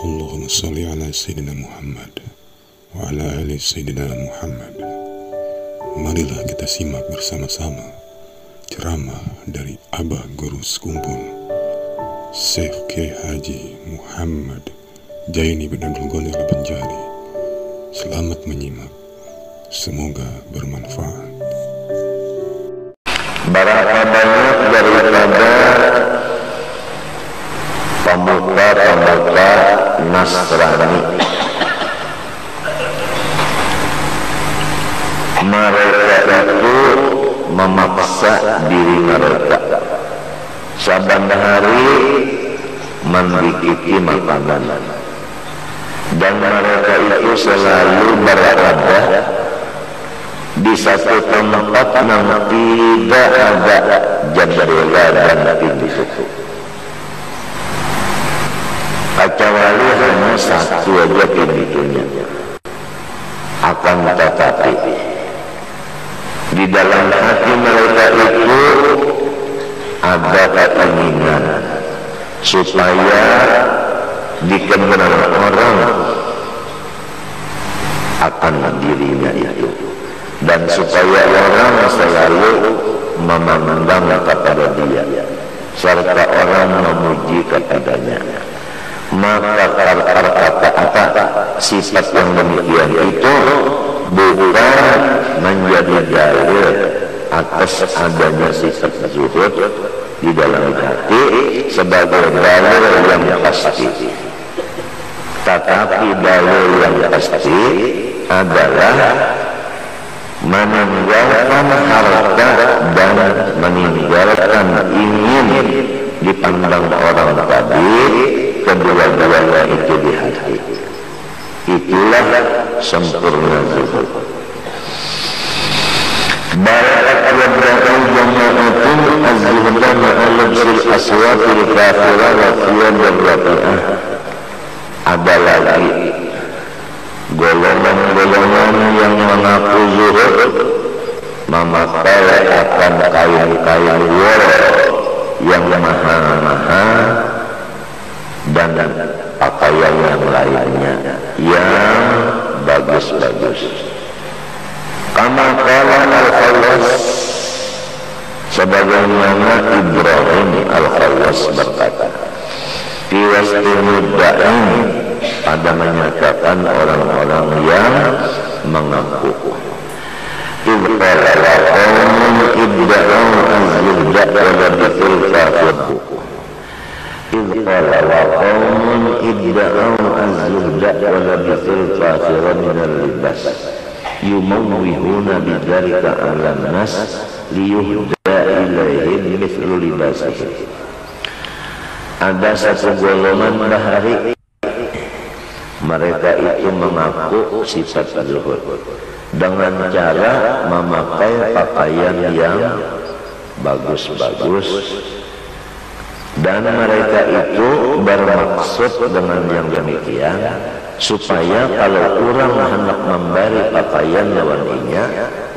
Allahumma salli ala Sayyidina Muhammad wa ala ali Sayyidina Muhammad. Marilah kita simak bersama-sama ceramah dari Abah Guru Sekumpul Syekh Kiai Haji Muhammad Jaini bin Abdul Ghani Al-Banjari. Selamat menyimak, semoga bermanfaat. Berapa banyak daripada pemuda-pemuda Nasrani mereka itu memaksa diri mereka saban hari memiliki makanan, dan mereka itu selalu berada di satu tempat yang tidak ada jendela dan pintu, kecuali hanya satu aja pintunya. Akan tetapi di dalam hati mereka itu ada keinginan supaya dikenal orang akan dirinya itu, dan supaya orang selalu memandang kepada dia serta orang memuji kepadanya. Maka kata sifat yang demikian itu bukan menjadi dalil atas adanya sifat zuhud di dalam hati sebagai dalil yang pasti, tetapi dalil yang pasti adalah meninggalkan harta dan meninggalkan ingin dipandang orang tadi, kedua-duanya itu di hati. Itulah sempurna zuhud. Barat wadra'u jama'atun az-zuhda ma'alabsil aswatil kafirah wa fiyan dan rafi'ah. Ada lagi golongan-golongan yang mengaku zuhud, memakai akan kain-kain wol yang mahal-mahal dan pakaian yang lainnya yang bagus-bagus. Kama qala Al-Khawas, sebagaimana Ibrahim Al-Khawas berkata, fi wasfi mudda'in, pada menyatakan orang-orang yang mengaku, ibqala wa qawmun ibda'u az-zuhda wa labithul kafir. ibqala wa qawmun ibda'u az-zuhda wa labithul kafir minal libas yumawwihuna bidzalika 'alan nas liyuhda ilaihim mithlu libasihim. Ada satu golongan bahari, mereka itu mengaku sifat zuhud dengan cara memakai pakaian yang bagus-bagus, dan mereka itu bermaksud dengan yang demikian supaya kalau orang hendak memberi pakaian lawannya,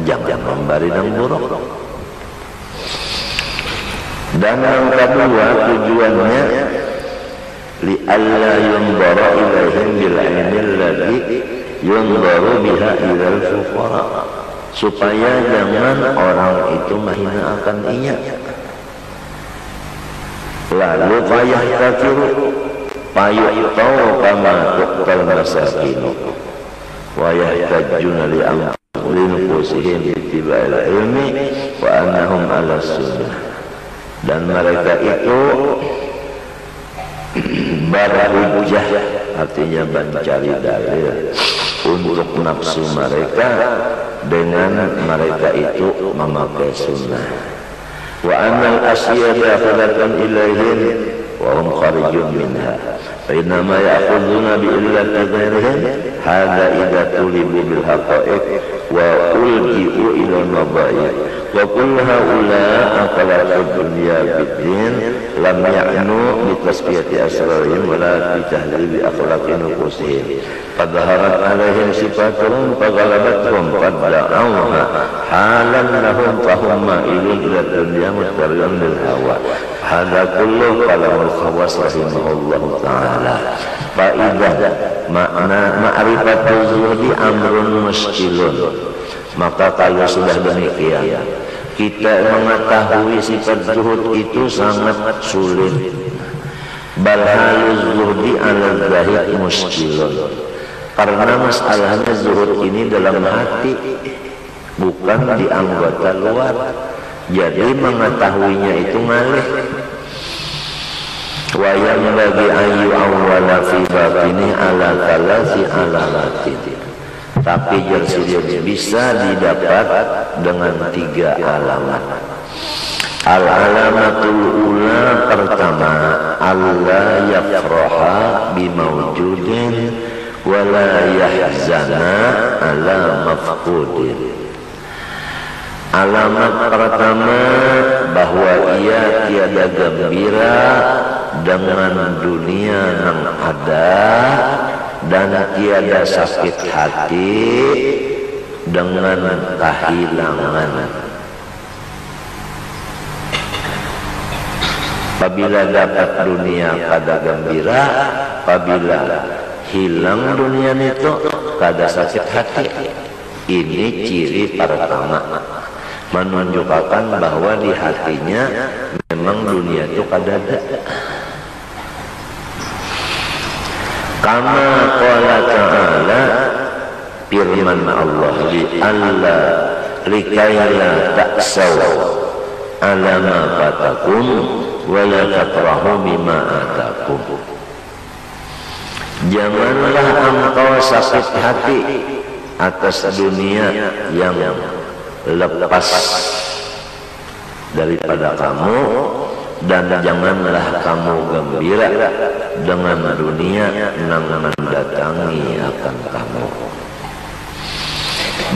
jangan memberi yang buruk. Dan yang kedua tujuannya li'alla yunzara ilaihim bil 'ainil ladzi yunzaru biha ilal fuqara, supaya jangan orang itu menghina akan inya. Lalu payah kafiru payu'tau kama tuqtal masakinu wa yahtajuna li anfusihim ittiba'il ilmi wa annahum ala sunnah. Dan mereka itu berhujjah, artinya mencari dalil untuk nafsu mereka dengan mereka itu memakai sunnah. Wa annal asyiya dakhilatan ilaihim wa hum kharijun minha fa innama ya'khuduna bi illati ghairihim hadza idza tulibu bil haqa'iq wa ulji'u ila maba'i wa kullu haula aqala dunya bid-din lam ya'nu bi tasfiyati asrarihim wa la bi tahlibi akhlaqi nufusihim fadhaharat alaihim sifatun faghalabathum qad da'awha halan lahum fahum ma'ilun ila dunya mustariyun lil hawa Hada kullu kalamul Khawas rahimahullahu ta'ala. Faidah makna ma'rifatul zuhdi amrun muskilun. Maka kalau sudah demikian, kita mengetahui sifat zuhud itu sangat sulit. Bal haluz zuhdi ala zahid muskilun. Karena masalahnya zuhud ini dalam hati, bukan di anggota luar. Jadi mengetahuinya itu ngalih. Wa yang bagi ayu awwala fi batini ala talasi alamatin. Tapi jersey bisa didapat dengan 3 alamat. Al-alamatul ula pertama, Allah yafraha bimawjudin wa la yahzana ala mafqudin. Alamat pertama bahwa ia tiada gembira dengan dunia yang ada dan tiada sakit hati dengan kehilangan. Apabila dapat dunia kada gembira, apabila hilang dunia itu kada sakit hati. Ini ciri pertama, menunjukkan bahwa di hatinya memang dunia itu kada ada. Kama qala ta'ala, firman Allah, li alla likayla ta'saw ala ma fatakum wa la tafrahu bima atakum. Janganlah engkau sakit hati atas dunia yang lepas daripada kamu, dan janganlah kamu gembira dengan dunia yang mendatangi akan kamu.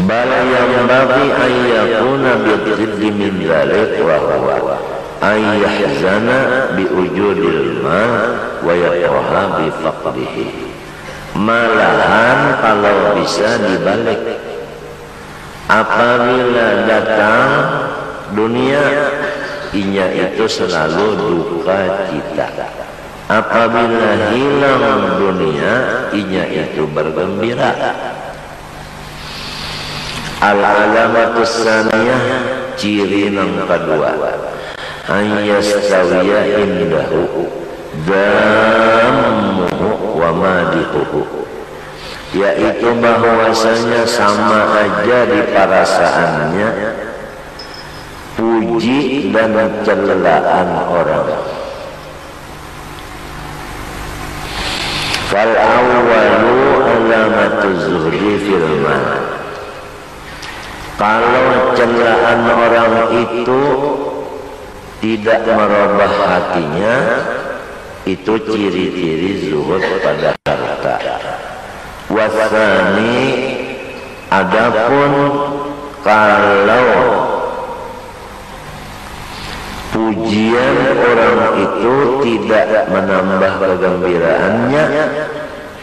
Bala yang bagi ayyakuna bidhiddi min dzalik wa huwa ayyahzana bi wujudil mal wa yakraha bi faqdihi. Malahan kalau bisa dibalik, apabila datang dunia, inya itu selalu duka cita. Apabila hilang dunia, inya itu bergembira. Al-alamatus saniyah, ciri yang kedua, ayyastawiya indahu dammuhu wa madihuhu, yaitu bahwasanya sama aja di perasaannya puji dan celaan orang. Fal awwalu alamatuz zuhdi fil mal. Kalau celaan orang itu tidak merubah hatinya, itu ciri-ciri zuhud pada harta. Wasani, adapun kalau pujian orang itu tidak menambah kegembiraannya,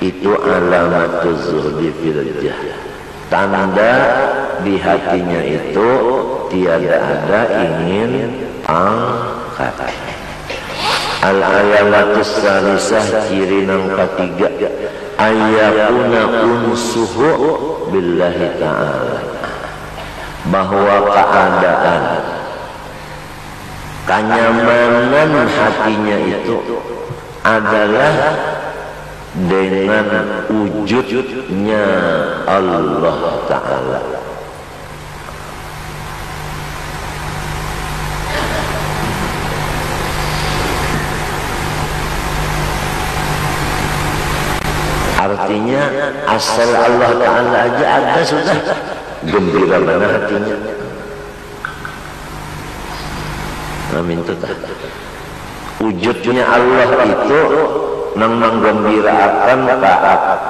itu alamatuz zuhdi fil jah. Tanda di hatinya itu tiada ada ingin pangkat. Al-alamatus salisah, ciri yang ketiga, ayyakuna unsuhu billahi ta'ala, bahwa keadaan kenyamanan hatinya itu adalah dengan wujudnya Allah Ta'ala. Artinya asal Allah Ta'ala aja ada sudah gembira mana hatinya. Amin. Wujudnya Allah itu nang menggembirakan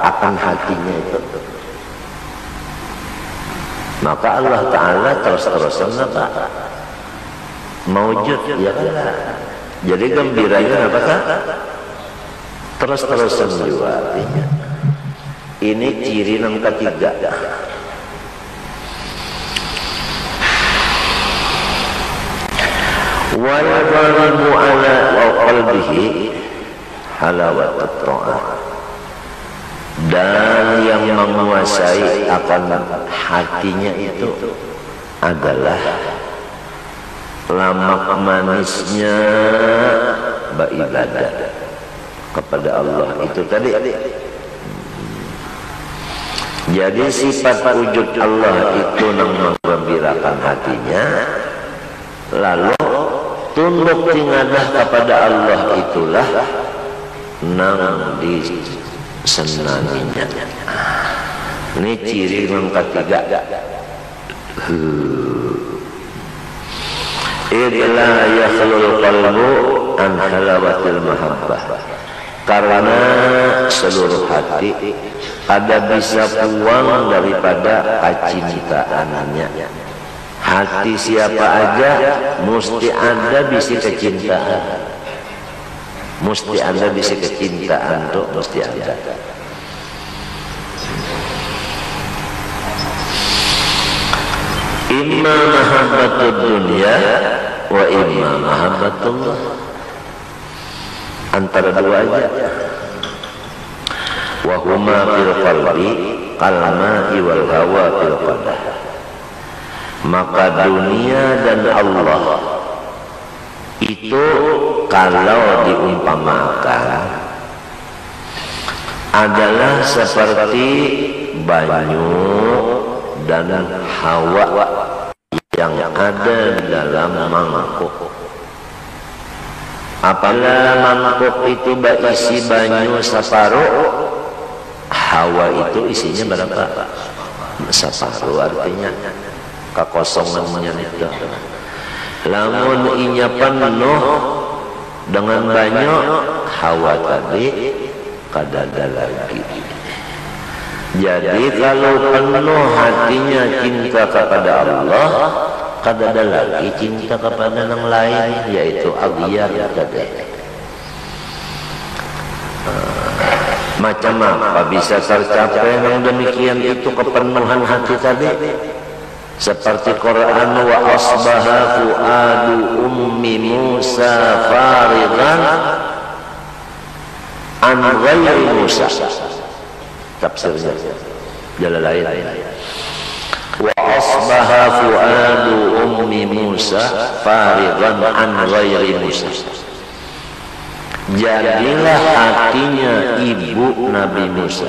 akan hatinya itu. Maka Allah Ta'ala terus-terusan apa? Mawujud, ya kan? Jadi gembiranya apa kan? Terus-terusan juga artinya. Ini ciri yang ketiga. wal ghalibu ala qalbihi halawat at-ta'ah, dan yang menguasai akan hatinya itu adalah lamak manisnya beribadah kepada Allah itu tadi. Jadi sifat wujud Allah itu yang menggembirakan hatinya, lalu tunduk tingadah kepada Allah itulah nang disenanginya. Ini ciri yang ketiga. Idla yakhlul qalbu an halawatil mahabbah, karena seluruh hati ada bisa puang daripada kecintaannya. Hati siapa aja mesti ada bisi kecintaan, mesti ada bisi kecintaan tuh mesti ada. Imma mahabbatud dunya wa imma mahabbatullah, antara dua aja. Wa huma fil qalbi kalma'i wal hawa fil qadah. Maka dunia dan Allah itu kalau diumpamakan adalah seperti banyu dan hawa yang ada dalam mangkuk. Apabila mangkuk itu berisi banyu separuh, hawa itu isinya berapa? Separuh, artinya kekosongannya itu. Lamun inya penuh dengan banyak, hawa tadi kadada lagi. Jadi kalau penuh hatinya cinta kepada Allah, kadada lagi cinta kepada yang lain, yaitu aghyar tadi. Macam apa bisa tercapai yang demikian itu kepenuhan hati tadi? Seperti Quran, wa asbaha fuadu ummi Musa farigan an ghairi Musa. Tafsirnya jalan lain. Wa asbaha fuadu ummi Musa farigan an ghairi Musa. Jadilah hatinya ibu Nabi Musa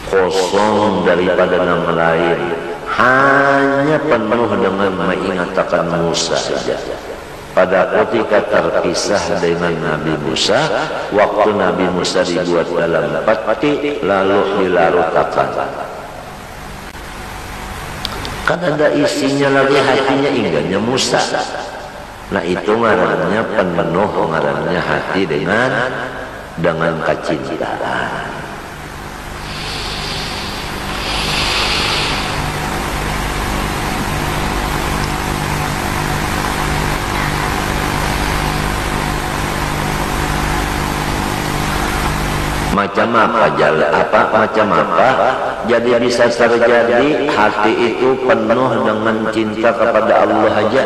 kosong daripada nama lain, hanya penuh dengan mengingatkan Musa saja. Pada ketika terpisah dengan Nabi Musa, waktu Nabi Musa dibuat dalam peti lalu dilarutkan, kan ada isinya lagi hatinya ingatnya Musa. Nah itu ngarannya penuh, ngarannya hati dengan kecintaan. Macam apa jalan macam apa jadi bisa terjadi hati itu penuh dengan cinta kepada Allah aja,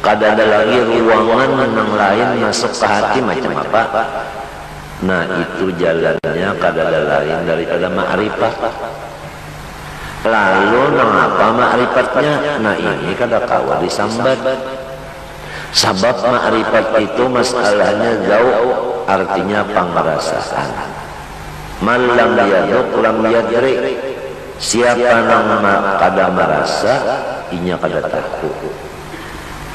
kada ada lagi ruangan yang lain masuk ke hati. Macam apa? Nah itu jalannya kada ada lain daripada ma'rifat. Lalu mengapa ma'rifatnya? Nah ini kada kawa disambat. Sebab ma'rifat itu masalahnya jauh, artinya pengerasaan. Malam yaduk lam yadri, siapa nama kada merasa, inya kada tahu.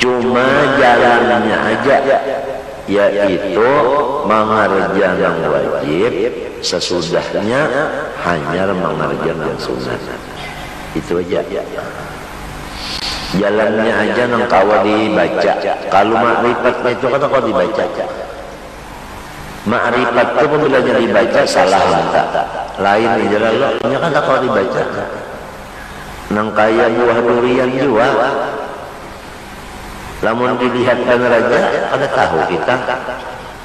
Cuma jalannya aja, yaitu mengerjakan yang wajib, sesudahnya hanya mengerjakan yang sunat. Itu aja. Jalannya aja nang kawa dibaca. Kalau ma'rifatnya itu kata kau dibaca. Ma'rifat itu bila dibaca salah lanta. Lain di jalan lo, nya kan tak kau dibaca. Nang kaya buah durian juga. Lamun dilihatkan raja, ada tahu kita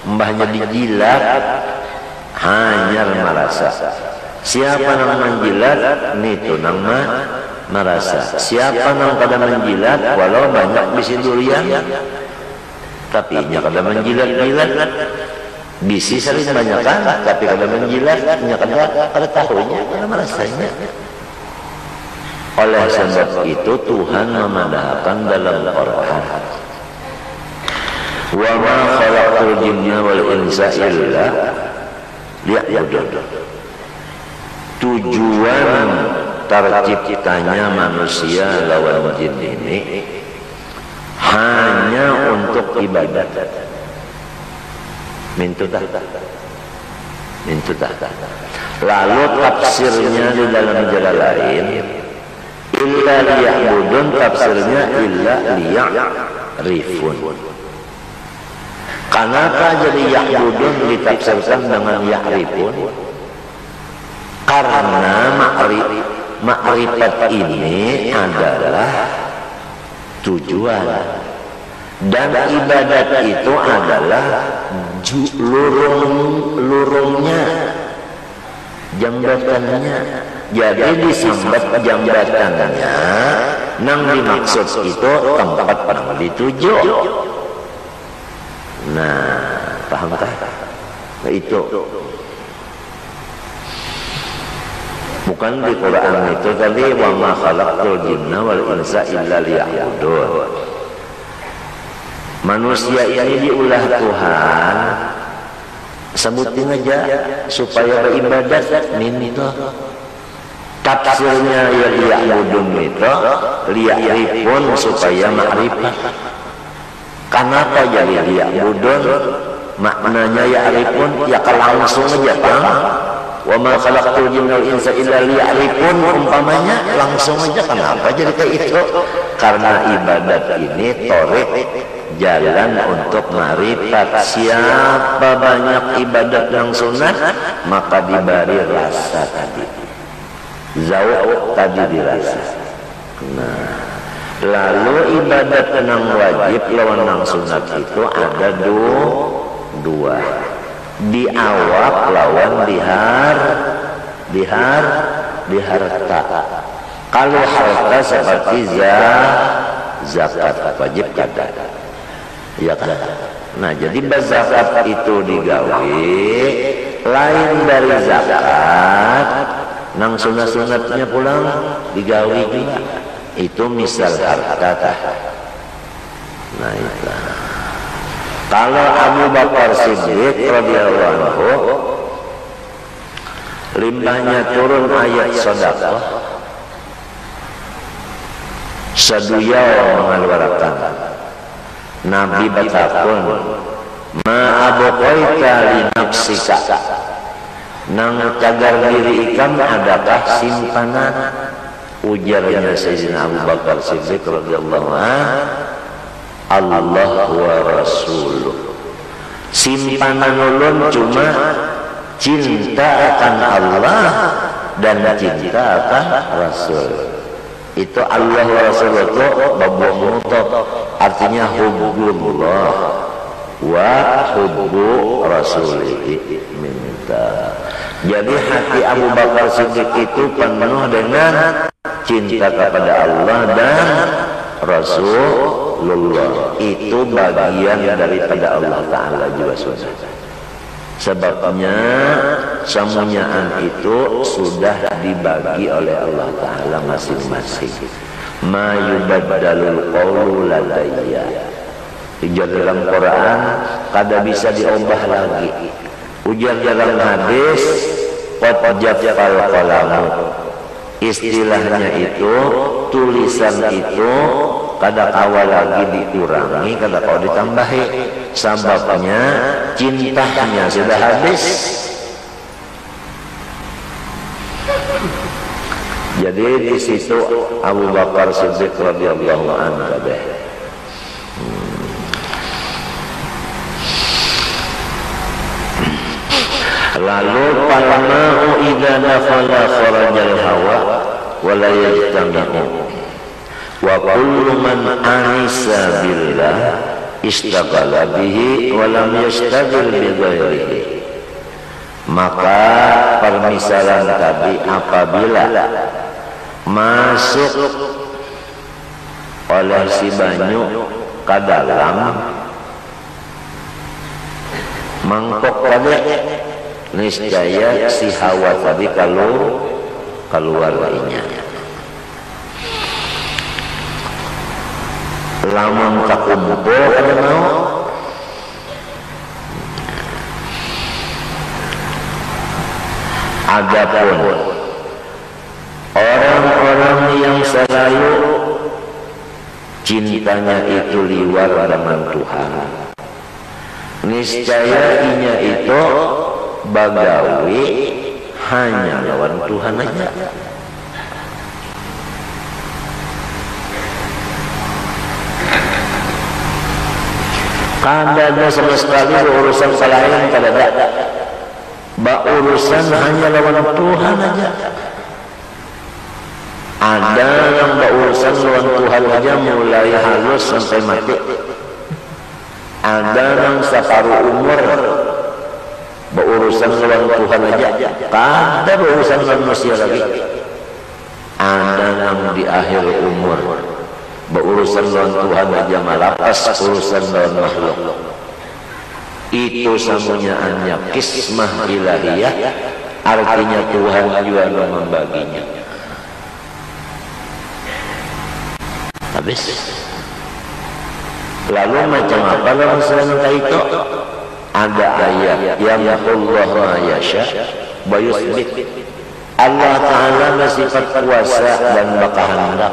mbahnya dijilat, hanya merasa. Siapa nang menjilat, itu nang merasa siapa nang kada menjilat walau banyak bisi durian tapi nya kada menjilat-jilat, bisi saling banyak kan tapi kada menjilat, nya kada tahunya, kada merasanya. Oleh sebab itu Tuhan memadahkan dalam Al-Quran, wa ma khalaqtul jinna wal insa illa liya'budun. Tujuan terciptanya manusia lawan jin ini hanya untuk ibadat. Mintutah. Lalu tafsirnya di dalam jalan lain, illa liya'budun, tafsirnya illa liya'rifun. Kenapa jadi ya'budun ditafsirkan dengan ya'rifun? Karena makrifat ini adalah tujuan, dan ibadat itu adalah lurungnya, jambatannya. Jadi disambat jambatannya, nang dimaksud itu tempat nang dituju. Nah, pahamkah? Itu bukan di Quran itu tadi, wa ma khalaqtul jinna wal insa illa liya'budun. Manusia ini diulah Tuhan, sebutin aja supaya beribadat. Minto tafsirnya ya liya'budun itu liya'rifun, supaya ma'rifat. Kenapa jadi liya'budun? Maknanya ya'rifun, ya langsung aja paham. Wa ma khalaqtul jinna wal insa illa liya'rifun, umpamanya langsung aja. Kenapa jadi kayak itu? Karena ibadat ini torik, jalan untuk ma'rifat. Siapa banyak ibadat yang sunat, maka diberi rasa tadi, zauq tadi dirasa. Nah, lalu ibadat yang wajib lawan yang sunat itu ada dua. Diawak lawan diharta. Kalau harta seperti zakat wajib kada, ya kan? Nah, jadi zakat itu digawe lain dari zakat, nang sunat-sunatnya pulang digawe juga. Itu misal harta. Nah, itu. Kalau Abu Bakar Siddiq radhiyallahu anhu, limbahnya turun ayat sedekah, saduya mengeluarkan. Nabi batakun, ma abqaita li nafsika, nang cagar diri ikam adakah simpanan? Ujarnya Sayyidina Abu Bakar Siddiq radhiyallahu anhu, Allah wa Rasuluh. Simpanan ulun cuma cinta akan Allah dan cinta akan Rasul. Itu Allah wa Rasul itu babbu artinya hubbullah wa hubbu rasulihi minta. Jadi hati Abu Bakar Siddiq itu penuh dengan cinta kepada Allah dan Rasulullah. Itu bagian daripada Allah Ta'ala juga sudah. Sebabnya semuanya itu sudah dibagi oleh Allah Ta'ala masing-masing. Ma yubaddalul qawlu ladayya. Ujar dalam Quran kada bisa diubah lagi. Ujar dalam hadis qad jaffal qalamu. Istilahnya itu tulisan itu kada kawa lagi dikurangi, kada kawa ditambahi. Sebabnya cintanya sudah habis. Jadi di situ Abu Bakar Siddiq radhiyallahu anhu lalu palma'u idza nafala kharajal hawa wa la yajtami'u wa kullu man anisa billah istaghala bihi wa lam yastaghil bi ghairihi. Maka permisalan tadi apabila masuk oleh si banyu ke dalam mangkok tadi, niscaya si Hawa tadi kalau keluar lainnya. Lamun kakumpul kada mau, adapun orang-orang yang selalu cintanya itu liwat dengan Tuhan, niscaya inya itu bagawi hanya lawan Tuhan aja. Kada ada sama sekali urusan selain, kada ada. Urusan hanya lawan Tuhan aja. Ada yang berurusan lawan Tuhan aja mulai halus sampai mati. Ada yang separuh umur berurusan lawan Tuhan aja, kada berurusan lawan manusia lagi. Ada yang di akhir umur berurusan lawan Tuhan aja malapas urusan lawan makhluk. Itu samunyaannya kismah ilahiyah, artinya Tuhan juga membaginya. Habis. Lalu macam apa dalam surah itu? Ada ayat yang Allah ma yasha wa yusbit. Allah Ta'ala bersifat kuasa dan bakahandak.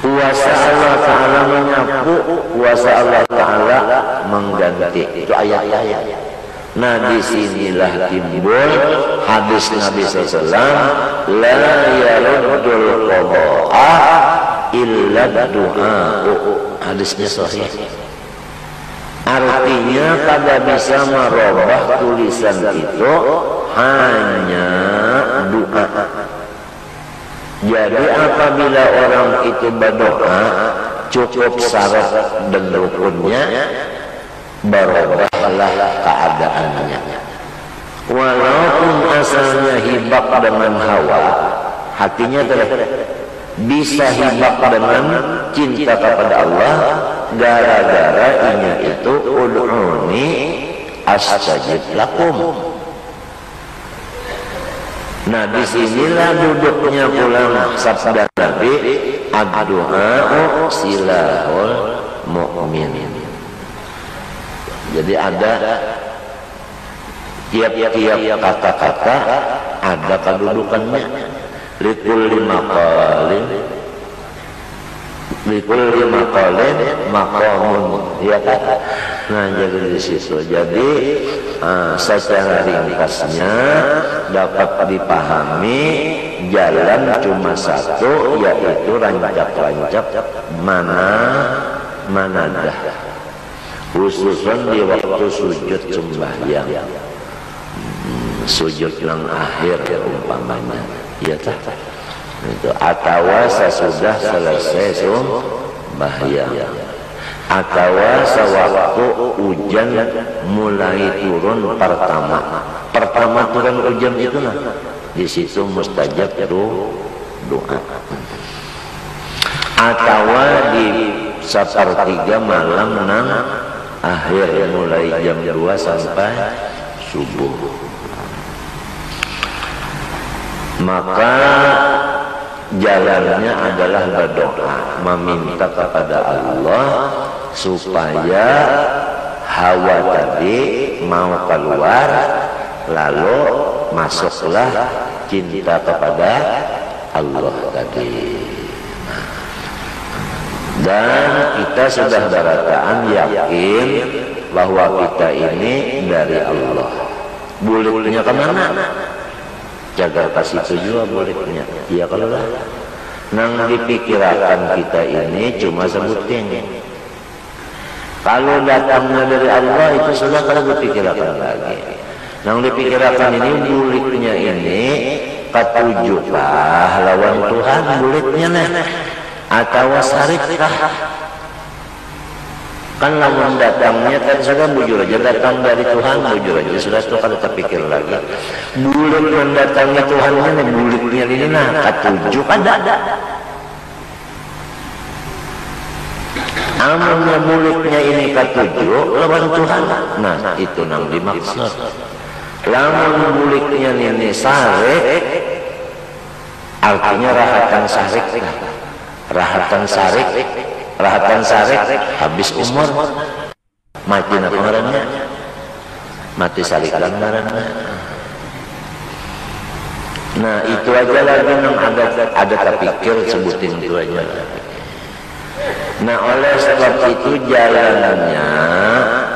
Kuasa Allah Ta'ala menyapu, kuasa Allah Ta'ala mengganti. Itu ayat-ayat. Nah disinilah timbul hadis Nabi SAW, la yaruddul qada'ah illa du'a. Hadisnya sahih. Artinya kada bisa merubah tulisan itu hanya doa. Jadi apabila orang itu berdoa cukup syarat dan rukunnya, berubahlah keadaannya. Walaupun asalnya hibak dengan hawa, hatinya bisa hibak dengan cinta kepada Allah, gara-gara inya itu ud'uni astajib lakum. Nah disinilah duduknya pulang sabda Nabi, ad-du'a'u silahul mu'min. Jadi ada tiap-tiap kata-kata ada kedudukannya. Likulli maqalin maqamun, ya kan? Nah jadi di situ. Jadi secara ringkasnya dapat dipahami jalan cuma satu, yaitu rancak-rancak mana dah, khususnya di waktu sujud sembahyang, sujud yang akhir umpamanya, ya tak? Itu atau sesudah selesai sembahyang, atau sewaktu hujan mulai turun pertama turun hujan itu nah di situ mustajab doa, atau di sepertiga malam nang akhir mulai jam 2 sampai subuh. Maka jalannya adalah berdoa, meminta kepada Allah supaya hawa tadi mau keluar, lalu masuklah cinta kepada Allah tadi. Dan kita sudah berataan yakin bahwa kita ini dari Allah. Bulutnya kemana? Jaga kasih juga bulutnya. Iya kalau lah. Nang dipikirkan kita ini cuma sebutin. Kalau datangnya dari Allah itu sudah kalau dipikirkan lagi. Nang dipikirkan ini bulutnya ini ketujuh lawan Tuhan bulutnya nih. Atau sarikah Kan lamun datangnya kan sudah bujur aja, datang dari Tuhan bujur aja sudah, tuh kada terpikir lagi. Bulik mendatangi Tuhannya nih, buliknya ini nah ketujuh ada. Amalnya buliknya ini ketujuh lawan Tuhan. Nah itu nang dimaksud. Lamun buliknya ini sarik, artinya rahatan sarik. Rahatan sarik habis umur mati apa ngarannya, mati sarikan ngarannya. Nah itu aja lagi yang ada terpikir, sebutin itu aja. Nah oleh sebab itu jalanannya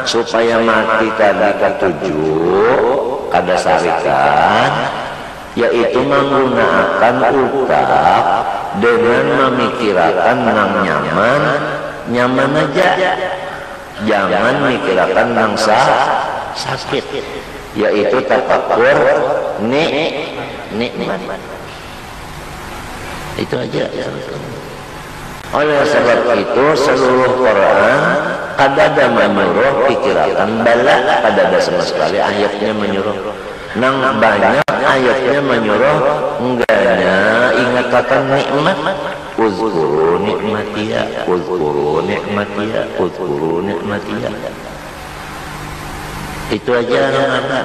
supaya mati tadi ketujuh kada sarikan, yaitu menggunakan utak dengan memikirkan nang nyaman aja, jangan mikirkan nang sakit, yaitu tafakur nikmat. Itu aja. Oleh sebab itu seluruh Quran kada menyuruh pikirkan bala, kada ada sama sekali ayatnya menyuruh. Nang banyak ayatnya menyuruh enggaknya ingatkan nikmat. Uzkuru nikmatiya, uzkuru nikmatiya, uzkuru nikmatiya. Itu aja namanya.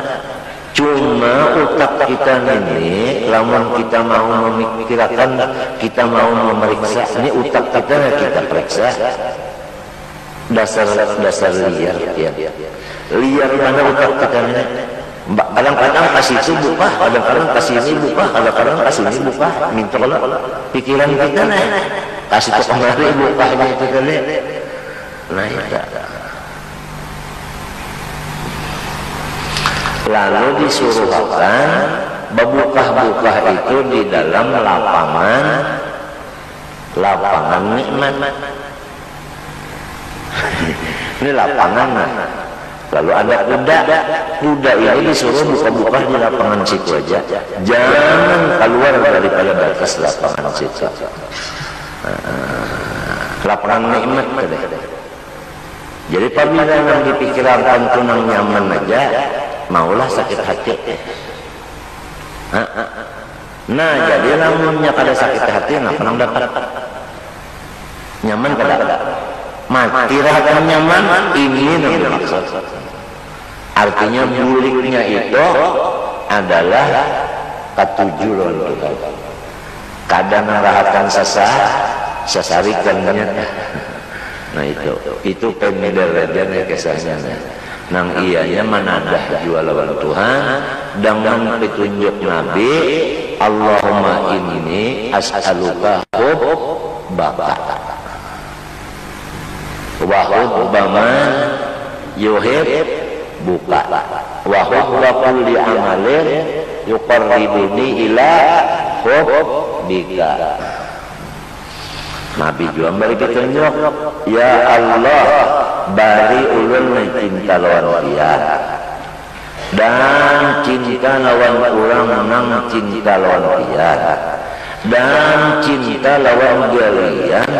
Cuma utak kita ini, lamun kita mau memikirkan, kita mau memeriksa, ini utak kita periksa. Dasar liar, ya. Liar mana utak kita ini? Kadang-kadang kasih itu buka, kadang-kadang kasih ini buka, kadang-kadang kasih ini buka. Minta kalau pikiran kita nih, kasih itu kemari buka itu kali. Nah itu. Lalu disuruhkan berbuka-buka itu di dalam lapangan nikmat. Ini lapangan. Lalu ada kuda ini disuruh buka-buka di lapangan situ aja, jangan keluar daripada batas lapangan situ. Lapangan nikmat deh. Jadi apabila yang dipikirkan tunang nyaman aja, maulah sakit hati. Nah jadi lamunnya kada sakit hati, nggak pernah dapat nyaman kada. Mati rahatan nyaman, ini yang maksud. Artinya buliknya itu adalah ketujuh loh. Kadang rahatan sesarikannya. Nah itu pemidarajan kesahnya. Nang ianya manadah jual lawan Tuhan dengan petunjuk Nabi. Allahumma inni as'aluka hubbaka wa hubba man yuhib buka wa hubba kulli amalin yuqarribuni ila hubbika. Nabi juga beri petunjuk, ya Allah bari ulun cinta lawan dia dan cinta lawan orang nang cinta lawan dia dan cinta lawan galian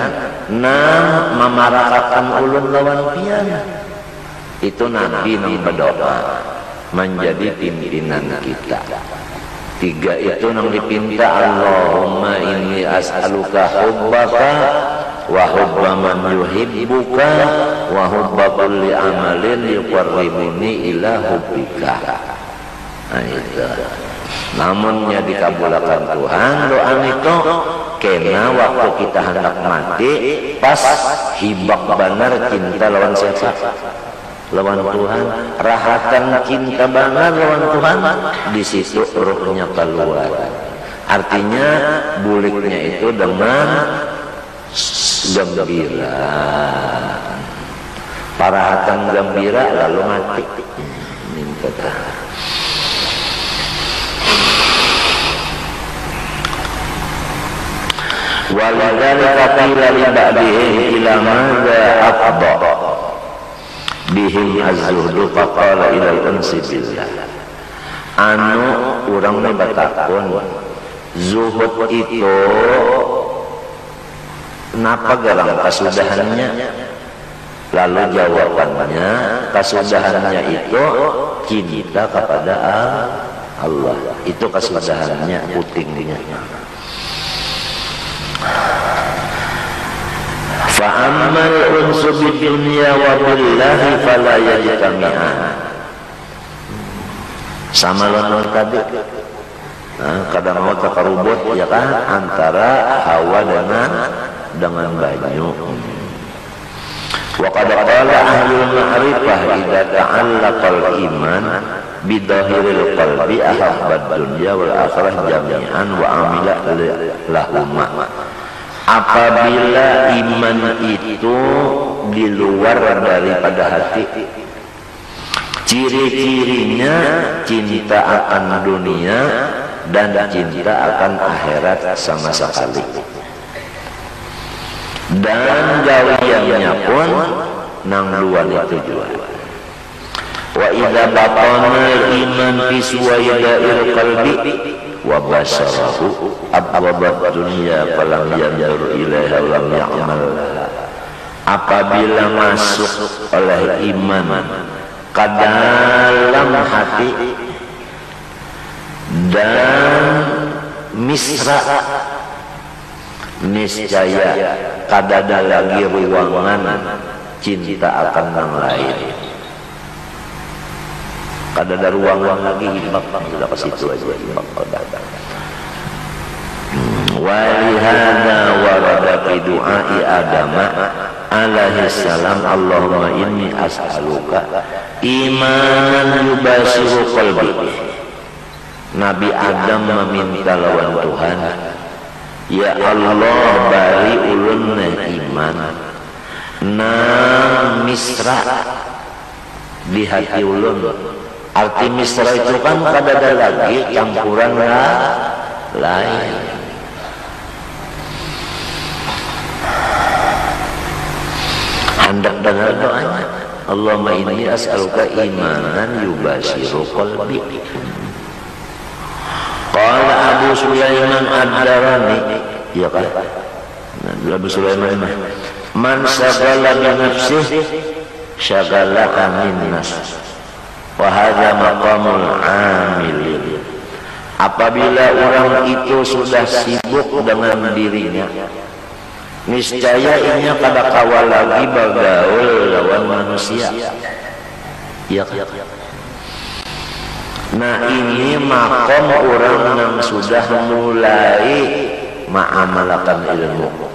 nang memarakakan ulun lawan pian. Itu Nabi nang berdoa menjadi pimpinan kita. Tiga itu nang dipinta, Allahumma inni as'aluka hubbaka wa hubba man yuhibbuka wa hubba kulli amalin yuqarribuni ila hubbika. Nah itu. Namunnya dikabulkan Tuhan doa itu kena waktu kita hendak mati pas hibak benar cinta lawan siapa? Lawan Tuhan. Rahatan cinta benar lawan Tuhan, di situ ruhnya keluar. Artinya buliknya itu dengan gembira. Parahatan gembira lalu mati. Minta waladzalika qila li ba'dihim ila madza afdha bihim az-zuhdu faqala ila al-unsi billah. Anu urang ne batakun zuhud itu napa garang kasudahannya? Lalu jawabannya, kesudahannya itu cinta kepada Allah. Itu kesudahannya, putingnya. Fa'ammal unsu bidunya wa billahi fala yajtami'an. Sama lawan tadi. Kadang mau takarubut ya kan antara hawa dengan banyu. Wa qad qala ahlul ma'rifah idza ta'allaqal iman bidahiril qalbi ahabbad dunya wal akhirah jami'an wa amila lahuma. Apabila iman itu di luar daripada hati, ciri-cirinya cinta akan dunia dan cinta akan akhirat sama sekali. Dan gawiannya pun nang luar itu juga. Wa idza batana iman fi suwaidil qalbi wa basarahu abwabad dunya falam yanzur ilaiha wa lam ya'mal. Apabila masuk oleh iman ke dalam hati dan misra, niscaya kadada lagi ruangan cinta akan yang lain. Kadada ruangan lagi hibak sudah ke situ aja hibak kadada. Walihada warada fi du'ai Adam alaihi salam Allahumma inni as'aluka imanan yubashiru qalbi. Nabi Adam meminta lawan Tuhan, ya Allah bari ulun iman na misra di hati ulun. Arti misra itu kan kadada lagi campuran lain. Hendak dengar doanya, Allahumma inni as'aluka imanan yubashiru qalbi. Qala Abu Sulaiman ad-Darani, ya kan? Abu Sulaiman man syagala bi nafsihi syagala amin nas wa hadza maqamul amilin. Apabila orang itu sudah sibuk dengan dirinya, niscaya inya kada kawal lagi bergaul lawan manusia. Ya kan? Nah ini makom orang yang sudah mulai ma'amalakan ilmu.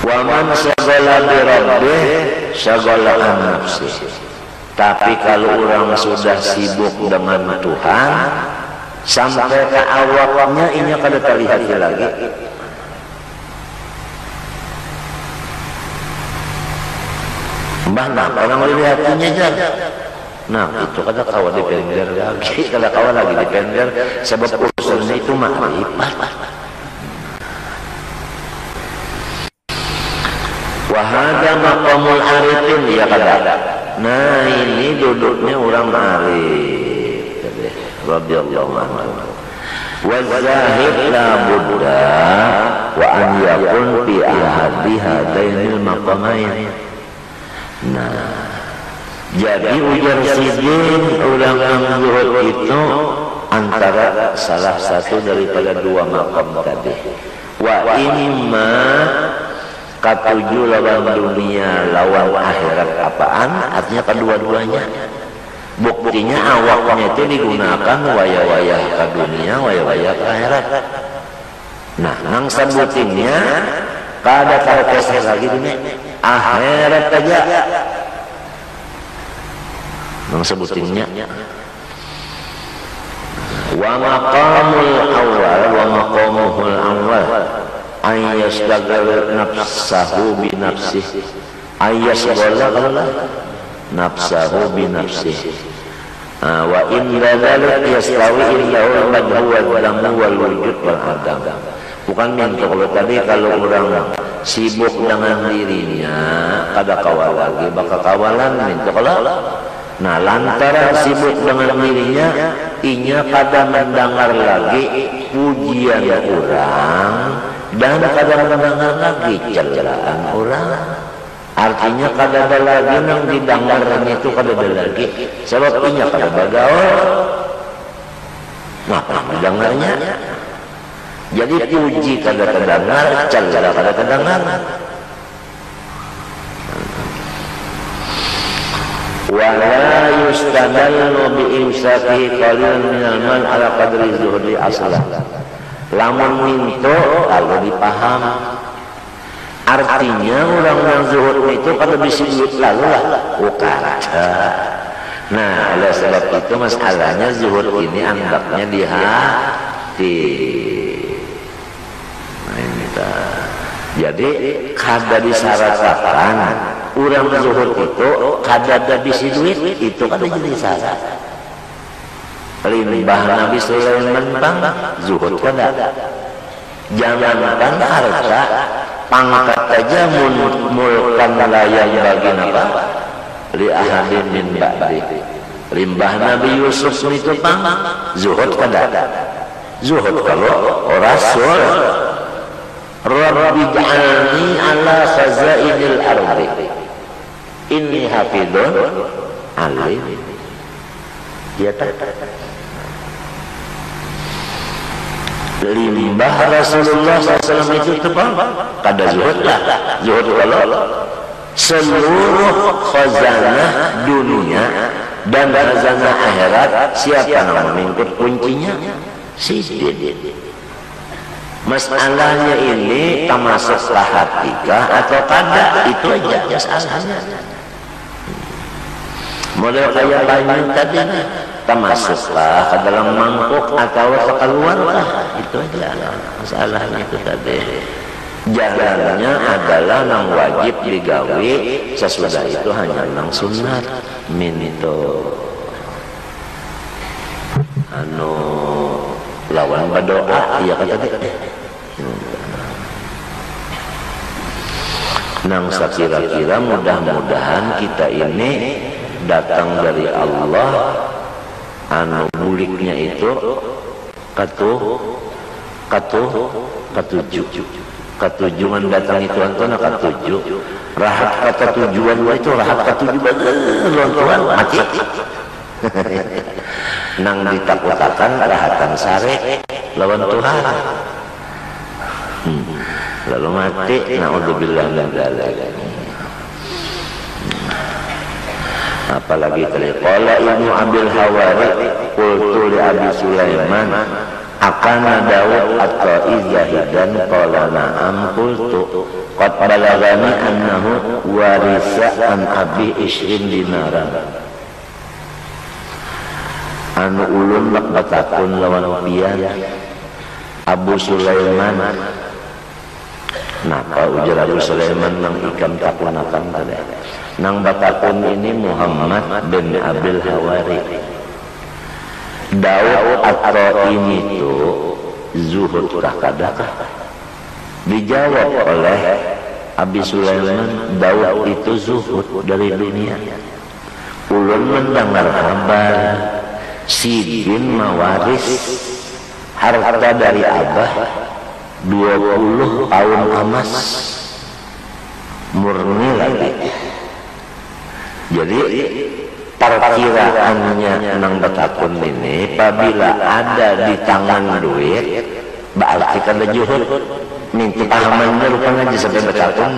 Wa man syagala bi rabbih syagala an nafsi. Tapi kalau orang sudah sibuk dengan Tuhan, sampai ke awalnya inya kada terlihat lagi. Mbah, nah orang melihatnya aja. Nah itu kada kawa dipender lagi, kada kawa lagi dipender, sebab urusannya itu makrifat. Wahada maqamul arifin, ya kada. Nah ini duduknya orang arif, radhiyallahu anhu. Wa zahid la budda wa an yakun fi ahadi hadainil maqamain. Nah, jadi ujar sidin orang yang zuhud itu antara salah satu daripada dua maqam tadi. Wa imma katuju lawan dunia lawan akhirat apaan? Artinya kedua-duanya. Buktinya awaknya itu digunakan waya-waya ke dunia, waya-waya ke akhirat. Nah, nang sebutinnya kada terkeser lagi dunia. Akhirat aja nang sebutinnya. Wa maqamul awal wa maqamuhul awal ayyasdagal nafsahu bi nafsihi ayyasdagal nafsahu bi nafsihi wa in dzalik yastawi illa al-madhu wal damu wal wujud wal adam. Bukan minta kalau orang sibuk dengan dirinya kada kawal lagi bakal kawalan minta kalau. Nah lantaran sibuk dengan dirinya inya kada mendengar lagi pujian orang dan kadang mendengar lagi celaan orang. Artinya kadada lagi nang didengarnya itu kadada lagi sebabnya kada bagaul ngapa mendengarnya. Jadi puji kada kedengar, celah kada kedengar. Wala yustadallu bi imsakihi qalilan minal mal ala qadri zuhdi aslah. Lamun minto kalau dipaham, artinya orang yang zuhud itu kalau bisa duit lalu lah ukara. Nah, oleh sebab itu masalahnya zuhud ini anggapnya di hati. Nah, ini jadi kada disyaratkan orang zuhud itu kada bisa duit itu kada jadi syarat. Limbah Nabi Sulaiman bang zuhud kada. Jangankan harta, pangkat aja mulkan layak bagi apa? Li ahadin min ba'di. Limbah Nabi Yusuf itu bang zuhud kada. Zuhud kalau rasul. Rabbi ja'alni ala khazainil ardi inni hafidun alim. Ya tak. Limbah Rasulullah SAW itu tebal kada zuhud lah. Zuhud kalau seluruh khazanah dunia dan khazanah akhirat siapa yang mengikut kuncinya? Sidin. Masalahnya ini termasuklah hatikah atau kada, itu aja masalahnya. Model kayak banyak tadi termasuklah ke dalam mangkuk atau keluar lah, itu aja masalahnya itu tadi. Jalannya adalah nang wajib digawe, sesudah itu hanya nang sunat minto lawan berdoa, iya kata dia. Nang sekira-kira mudah-mudahan kita ini datang dari Allah, buliknya itu ketujuan datang itu antona ketujuh rahat kata tujuan itu rahat ketujuh lontuan mati. Nang ditakutakan rahatan sare lawan Tuhan. Lalu mati, naudzubillah min dzalik. Apalagi tadi qala Ibnu Abil Hawari qultu li Abi Sulaiman akana Daud at-Ta'i zahidan qala na'am qultu qad balagani annahu warisa an abi 20 dinaran. Anu ulun lakbatakun lawan pian Abu Sulaiman. Napa ujar Abu Sulaiman nang ikam takunakan tadi. Nang batakun ini Muhammad bin Abil Hawari. Daud at-Ta'i itu zuhud kadakah? Dijawab oleh Abi Sulaiman, Daud itu zuhud dari dunia. Ulun mendengar kabar Sidin mawaris harta dari Abah 20 tahun emas murni lagi. Jadi perkiraannya nang betakun ini apabila ada di tangan duit berarti kada juhud minta pahamannya rupanya aja sampai betakun.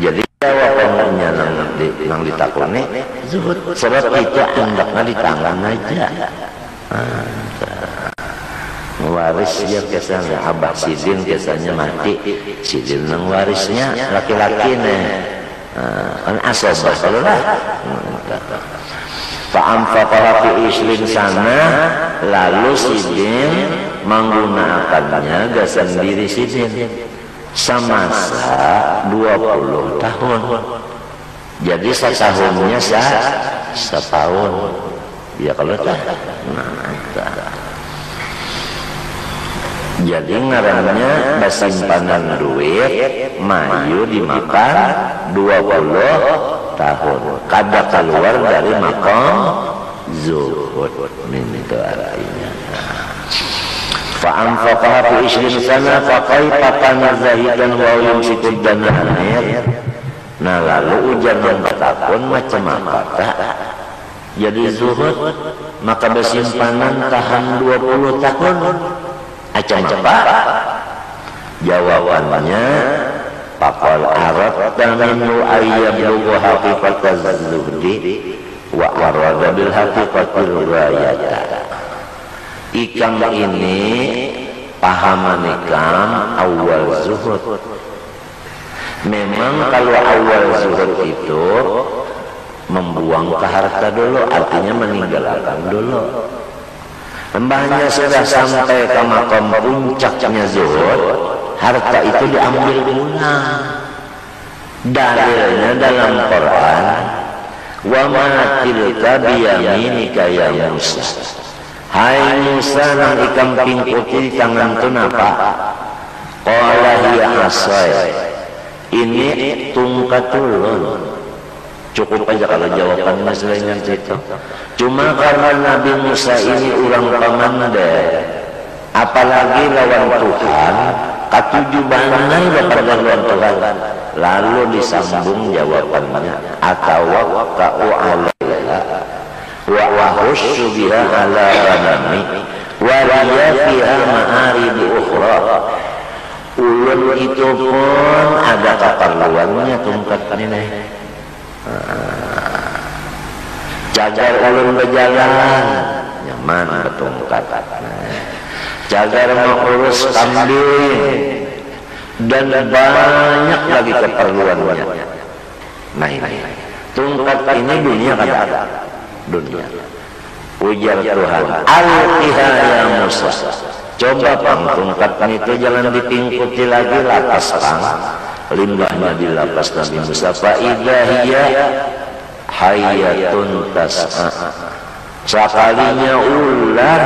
Jadi jawabannya nang ditakuni zuhud sebab itu hendaknya di tangan aja. Waris dia biasanya Abah Sidin biasanya mati, Sidin nang warisnya laki-laki nih kan asobah kalau lah. Fa'amfaqaha fi isrin sana, lalu Sidin menggunakannya gak sendiri Sidin semasa 20 tahun. Jadi setahunnya setahun. Ya kalau tak. Jadi ngarannya basimpanan duit mayu dimakan 20 tahun. Kada keluar dari makam zuhud. Ini itu artinya. Fa'anfaqaha fi 20 sana fa kaifa kana zahidan wa yumsikud dananir. Nah lalu ujar mengatakan macam apa tak? Jadi zuhud maka bersimpanan tahan 20 tahun. Macam apa? Jawabannya faqal aradta minhu ayyablugha haqiqataz zuhdi wa arada bil haqiqatil ghayata. Ikam ini pahaman ikam awal zuhud. Memang kalau awal zuhud itu membuang ke harta dulu, artinya meninggalkan dulu. Mbahnya sudah sampai ke makam puncaknya zuhud, harta itu diambil pulang. Dalilnya dalam Quran, wa ma tilka biyaminika ya Musa. Hai Musa, nang ikam pingkuti tangan tu napa? Qala hiya asai. Ini tungkat ulun. Cukup aja kalau jawabannya selain itu. Cuma karena Nabi Musa ini orang pamandai, apalagi lawan Tuhan, ketujuh banai kepada lawan Tuhan, lalu disambung jawabannya atau waqa'u alaiha wa wahussu biha ala ghanami wa riya fiha ma'arib ukhra. Ulun itu pun ada keperluannya tungkat ini. Jagar ulun berjalan nyaman bertungkat. Jagar mengurus kambing dan banyak lagi keperluannya. Nah ini tungkat ini dunia kada dunia. Ujar Tuhan, al-iha ya Musa. Coba pang tungkat itu jangan dipingkuti lagi, lapas pang limbahnya dilapas Nabi Musa. Fa idza hiya hayatun tas'a. Sekalinya ular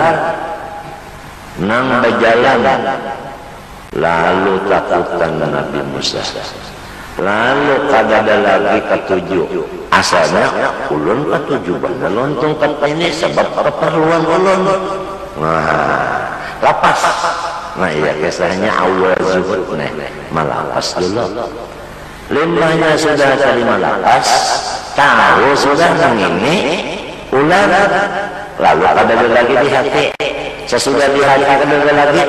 nang berjalan, lalu takutan Nabi Musa. Lalu kadada lagi ketujuh. Asalnya ulun ketujuh bana lontong ini sebab keperluan ulun. Nah, lapas. Nah iya kisahnya awal zuhud nih, malapas dulu. Limbahnya sudah terima lapas, tahu sudah nang ini ular, lalu ada lagi di hati. Sesudah di hati ada lagi,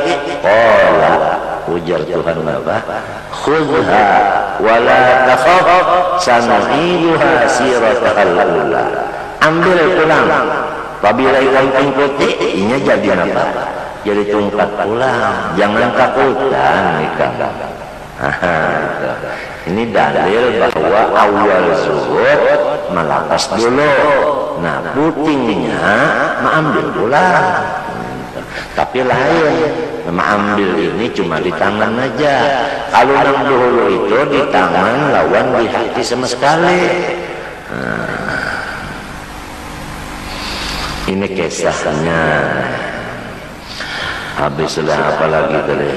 ujar Tuhan apa? Khudha wala takhaf sanu'iduha siratal ula. Ambil pulang. Apabila ikan pingkuti, ini jadi apa? Jadi tungkat pulang. Jangan takutan ikan. Ini dalil bahwa awal zuhud melapas dulu. Nah putingnya mengambil pulang. Tapi lain, mengambil ini cuma di tangan aja. Kalau yang dulu itu di tangan, lawan di hati sama sekali. Ini kisahnya. Habis sudah apa lagi tadi?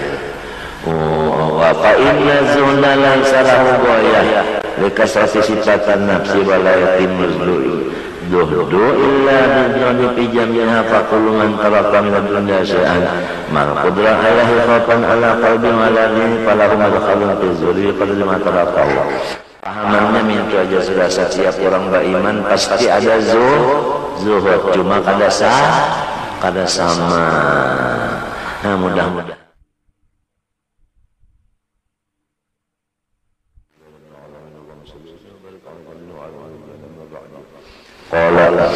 Wa fa inna zuhda laysa lahu ghayah likasrati sifatan nafsi wa la yatimul zuhdu illa biduni fi jami'iha fa kullu man taraka min ad-dunya syai'an mal qudrah alaihi khawfan ala qalbi wa la dini falahu madkhalun fi zuhdi qadri ma tarakahu. Pahamannya minta aja sudah setiap orang beriman pasti ada zuhud, cuma kada sama. Nah mudah-mudahan qala la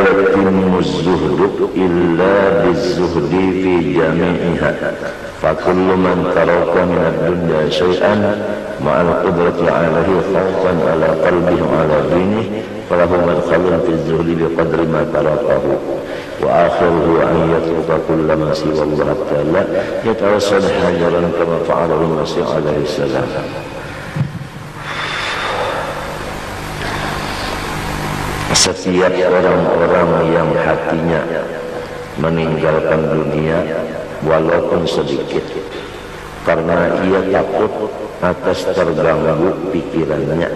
yatimmu az-zuhdu illa biz-zuhdi fi jami'iha fa kullu man taraka min ad-dunya shay'an ma'al qudrati 'alaihi khawfan 'ala qalbihi wa 'ala dinihi falahu madkhalun fi az-zuhdi biqadri ma tarakahu wa akhiruhu an yatruka kulla ma siwa Allah ta'ala yatawassal hajaran kama fa'ala Masih alaihi salam. Setiap orang-orang yang hatinya meninggalkan dunia walaupun sedikit karena ia takut atas terganggu pikirannya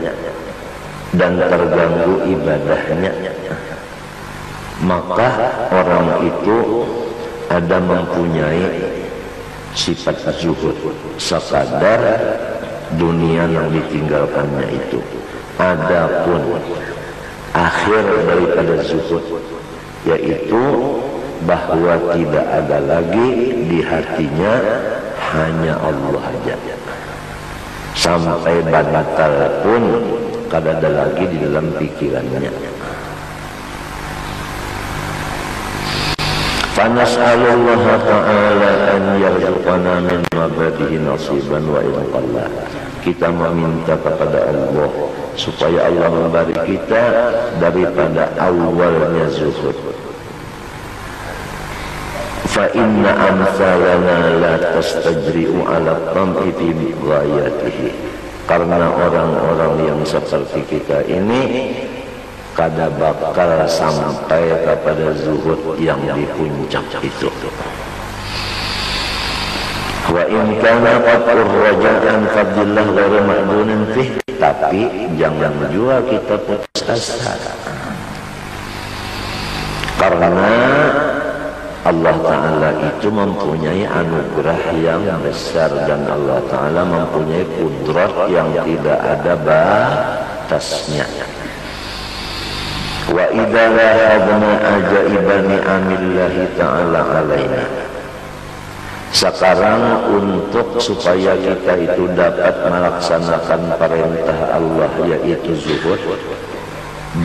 dan terganggu ibadahnya, maka orang itu ada mempunyai sifat zuhud, sekadar dunia yang ditinggalkannya itu. Adapun akhir daripada zuhud, yaitu bahwa tidak ada lagi di hatinya, hanya Allah saja. Sampai batal pun kada ada lagi di dalam pikirannya. Fanas'alullah ta'ala an yarzuqana min mabadihi nasiban wa ilqallah. Kita meminta kepada Allah supaya Allah memberi kita daripada awalnya zuhud. Fa inna amsalana la tastajri'u ala tam'i fi ghayatihi. Karena orang-orang yang seperti kita ini kada bakal sampai kepada zuhud yang di puncak itu. Wa in kana qat'ur raja'an fadillah ghairu ma'dunin fih. Tapi jangan juga kita putus asa, karena Allah Ta'ala itu mempunyai anugerah yang besar, dan Allah Ta'ala mempunyai kudrat yang tidak ada batasnya. Wa idza lahadna ajaiba ni'amillahi ta'ala alaina. Sekarang untuk supaya kita itu dapat melaksanakan perintah Allah, yaitu zuhud,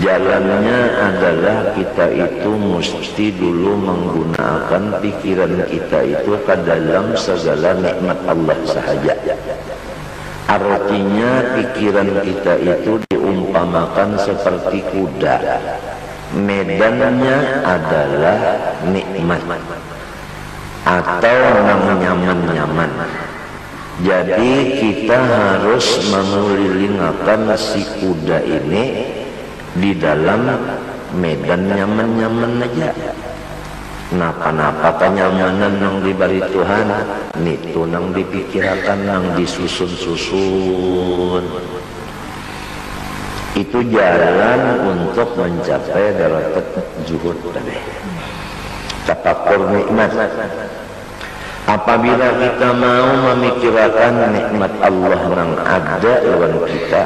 jalannya adalah kita itu mesti dulu menggunakan pikiran kita itu ke dalam segala nikmat Allah sahaja. Artinya pikiran kita itu diumpamakan seperti kuda, medannya adalah nikmat atau nyaman-nyaman. Jadi kita harus mengelilingakan si kuda ini di dalam medan nyaman-nyaman aja. Napa-napa kenyamanan yang diberi Tuhan, itu yang dipikirkan, yang disusun-susun. Itu jalan untuk mencapai darajat zuhud tadi. Tafakur nikmat. Apabila kita mau memikirkan nikmat Allah yang ada dalam kita,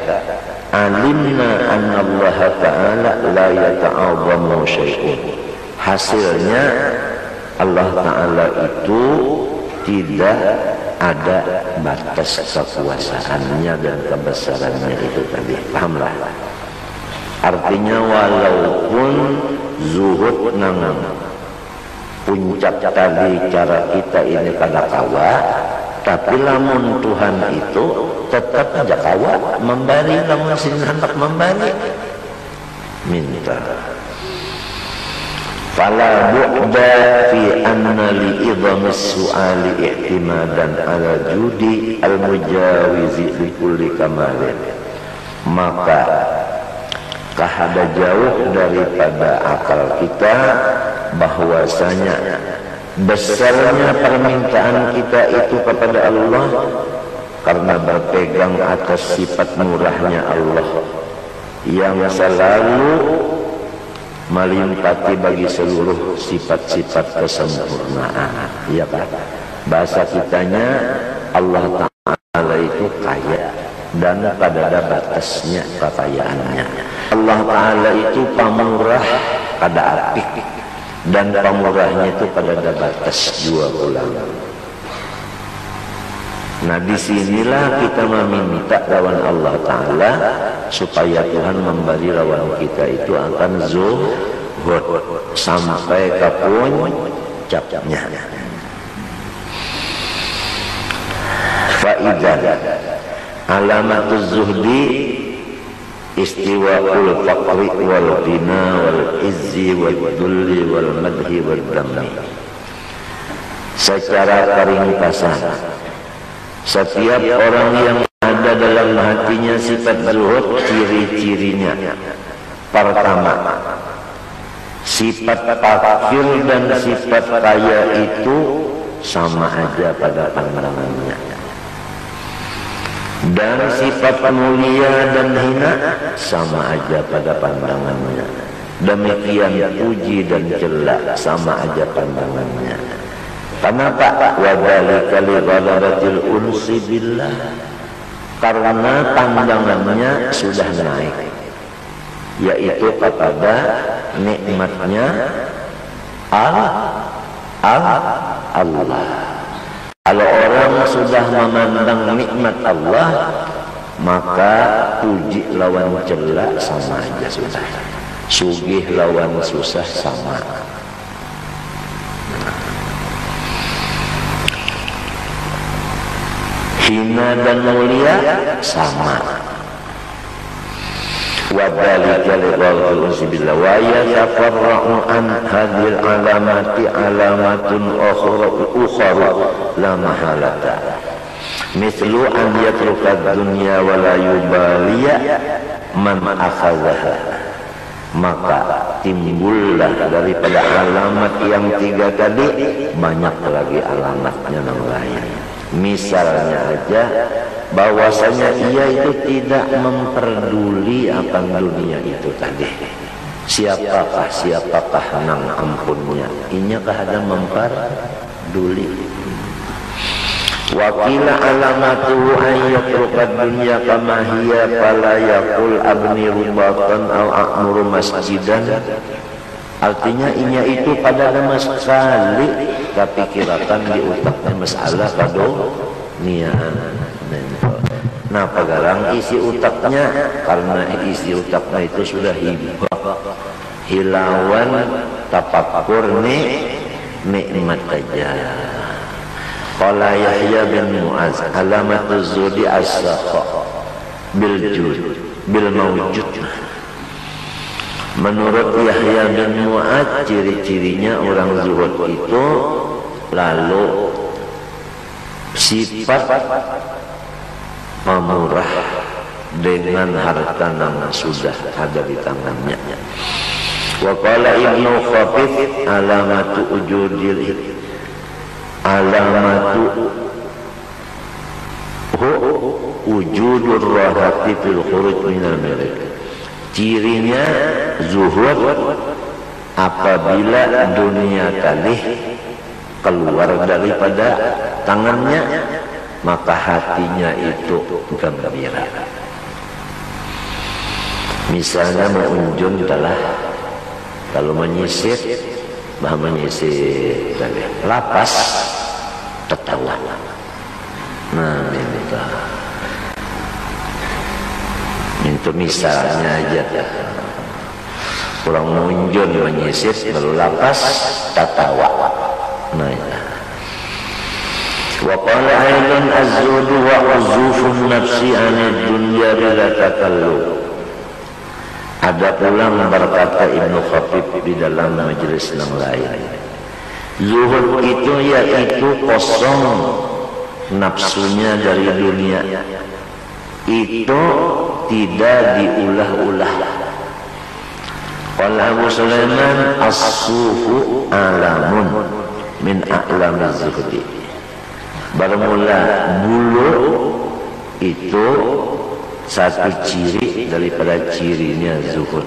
alimna anna Allah Ta'ala la yata'adhamu syai'un. Hasilnya Allah Ta'ala itu tidak ada batas kekuasaannya dan kebesarannya itu tadi. Pahamlah? Artinya walaupun zuhud nang puncak tadi cara kita ini kada kawa, tapi lamun Tuhan itu tetap aja kawa memberi, lamun sin hendak memberi minta. Fala bu'da fi anna li idhamis su'ali i'timadan ala judi al-mujawizi li kulli kamalin. Maka kahada jauh daripada akal kita bahwasanya besarnya permintaan kita itu kepada Allah karena berpegang atas sifat murahnya Allah yang selalu melimpati bagi seluruh sifat-sifat kesempurnaan. Iya kan? Bahasa kitanya Allah Ta'ala itu kaya dan pada ada batasnya kekayaannya. Allah Ta'ala itu pamurah kada apik, dan pamurahnya itu pada ada batas jua ulang. Nah disinilah kita meminta lawan Allah Ta'ala supaya Tuhan memberi lawan kita itu akan zuhud sampai ke puncaknya. Faidah alamatuz zuhdi istiwa'ul faqri wal ghina wal izzi wal dhulli wal madhi wal dhammi. Secara ringkasan, setiap orang yang ada dalam hatinya sifat zuhud, ciri-cirinya pertama, sifat fakir dan sifat kaya itu sama aja pada pandangannya, dan sifat mulia dan hina sama aja pada pandangannya. Demikian puji dan cela sama aja pandangannya. Kenapa? Wa dzalika li ghalabatil unsi billah. Karena pandangannya sudah naik, yaitu kepada nikmatnya Allah. Kalau orang sudah memandang nikmat Allah, maka puji lawan cela sama aja sudah. Sugih lawan susah sama. Hina dan mulia sama. Wa dzalika liqaulil usibillah wa yatafarra'u an hadhil alamati alamatun ukhra la mahalata mithlu an yatruka dunya wa la yubaliya man akhadhaha. Maka timbullah daripada alamat yang tiga tadi banyak lagi alamatnya yang lain. Misalnya aja bahwasanya ia itu tidak memperduli akan dunia itu tadi. Siapakah nang ampunnya? Inya kahada memperduli. Wakila alamatuhu ayyatruqad dunya kama hiya fala yaqul abni rubatan au a'muru masjidan. Artinya inya itu pada nama sekali tapi kirakan di utaknya masalah kado nian. Nah pagarang isi utaknya, karena isi utaknya itu sudah hilawan tapakur nikmat aja. Qala Yahya bin Mu'az alamatuz zudi as-saqa bil jud bil mawjud. Menurut Yahya bin Mu'ad, ciri-cirinya orang zuhud itu lalu sifat pemurah dengan harta yang sudah ada di tangannya. Wa qala Ibnu Khafif alamatu wujudur rahati fil khuruj minal malik. Cirinya zuhud apabila dunia tadi keluar daripada tangannya, maka hatinya itu gembira. Misalnya mengunjung telah kalau menyisir lapas tertawa. Nah itu misalnya aja, orang munjun menyisir lalu lapas tertawa. Nah wa qala aidan az-zuhdu wa uzufun nafsi anid dunya bila takallum. Ada pula berkata Ibnu Khafif di dalam majelis yang lain, zuhud itu yaitu kosong nafsunya dari dunia, itu tidak diulah-ulah. Qala Abu Sulaiman as-sufu alamun min a'lamiz zuhdi. Bermula bulu itu satu ciri daripada cirinya zuhud.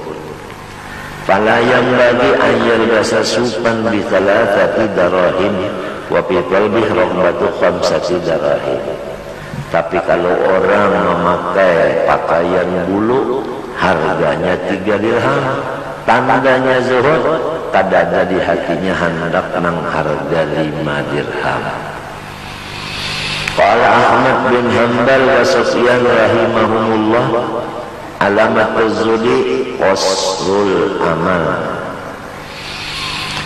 Fala yang bagi ayat bahasa supan bi thalathati darahim wa fi qalbihi raghbatu khamsati darahim. Tapi kalau orang memakai pakaian bulu harganya 3 dirham, tandanya zuhud, tak ada di hatinya hendak nang harga 5 dirham. Qala Ahmad bin Hanbal wa Sufyan rahimahumullah alamatuz zuhdi qasrul amal.